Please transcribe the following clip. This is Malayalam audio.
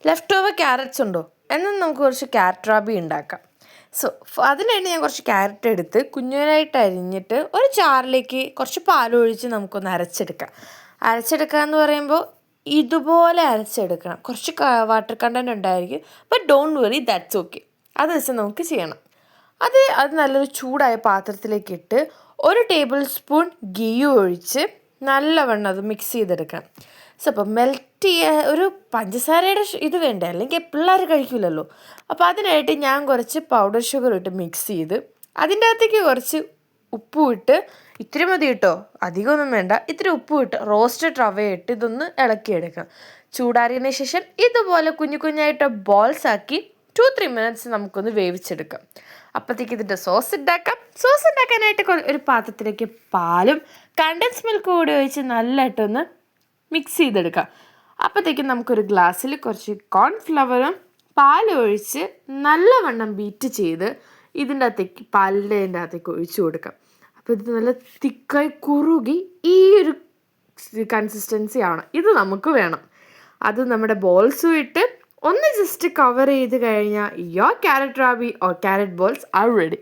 ലെഫ്റ്റ് ഓവർ ക്യാരറ്റ്സ് ഉണ്ടോ എന്നാൽ നമുക്ക് കുറച്ച് ക്യാരറ്റ് റാബി ഉണ്ടാക്കാം. സോ അതിനായിട്ട് ഞാൻ കുറച്ച് ക്യാരറ്റ് എടുത്ത് കുഞ്ഞുനായിട്ട് അരിഞ്ഞിട്ട് ഒരു ജാറിലേക്ക് കുറച്ച് പാലൊഴിച്ച് നമുക്കൊന്ന് അരച്ചെടുക്കാം. അരച്ചെടുക്കുക എന്ന് പറയുമ്പോൾ ഇതുപോലെ അരച്ചെടുക്കണം. കുറച്ച് വാട്ടർ കണ്ടൻറ് ഉണ്ടായിരിക്കും. But don't worry, that's okay. അത് വെച്ച് നമുക്ക് ചെയ്യണം. അത് നല്ലൊരു ചൂടായ പാത്രത്തിലേക്ക് ഇട്ട് 1 ടേബിൾ സ്പൂൺ ഗീ ഒഴിച്ച് നല്ലവണ്ണം അത് മിക്സ് ചെയ്തെടുക്കണം. സോ അപ്പോൾ മെൽറ്റ് ഒരു പഞ്ചസാരയുടെ ഇത് വേണ്ടേ, അല്ലെങ്കിൽ പിള്ളേർ കഴിക്കില്ലല്ലോ. അപ്പോൾ അതിനായിട്ട് ഞാൻ കുറച്ച് പൗഡർ ഷുഗർ ഇട്ട് മിക്സ് ചെയ്ത് അതിൻ്റെ അകത്തേക്ക് കുറച്ച് ഉപ്പും ഇട്ട്, ഇത്തിരി മതി കേട്ടോ, അധികമൊന്നും വേണ്ട, ഇത്തിരി ഉപ്പും ഇട്ട് റോസ്റ്റഡ് റവ ഇട്ട് ഇതൊന്ന് ഇളക്കിയെടുക്കാം. ചൂടാറിയതിന് ശേഷം ഇതുപോലെ കുഞ്ഞു കുഞ്ഞായിട്ട് ബോൾസ് ആക്കി 2-3 മിനിറ്റ്സ് നമുക്കൊന്ന് വേവിച്ചെടുക്കാം. അപ്പോഴത്തേക്ക് ഇതിൻ്റെ സോസ് ഉണ്ടാക്കാം. സോസ് ഉണ്ടാക്കാനായിട്ട് ഒരു പാത്രത്തിലേക്ക് പാലും കണ്ടൻസ് മിൽക്ക് കൂടി ഒഴിച്ച് നല്ലതായിട്ടൊന്ന് മിക്സ് ചെയ്തെടുക്കാം. അപ്പോഴത്തേക്കും നമുക്കൊരു ഗ്ലാസ്സിൽ കുറച്ച് കോൺഫ്ലവറും പാലും ഒഴിച്ച് നല്ലവണ്ണം ബീറ്റ് ചെയ്ത് ഇതിൻ്റെ അകത്തേക്ക് പാലിൻ്റെ അകത്തേക്ക് ഒഴിച്ചു കൊടുക്കാം. അപ്പോൾ ഇത് നല്ല തിക്കായി കുറുകി ഈ ഒരു കൺസിസ്റ്റൻസി ആണ്, ഇത് നമുക്ക് വേണം. അത് നമ്മുടെ ബോൾസും ഇട്ട് ഒന്ന് ജസ്റ്റ് കവർ ചെയ്ത് കഴിഞ്ഞാൽ your carrot rabi or carrot balls are ready.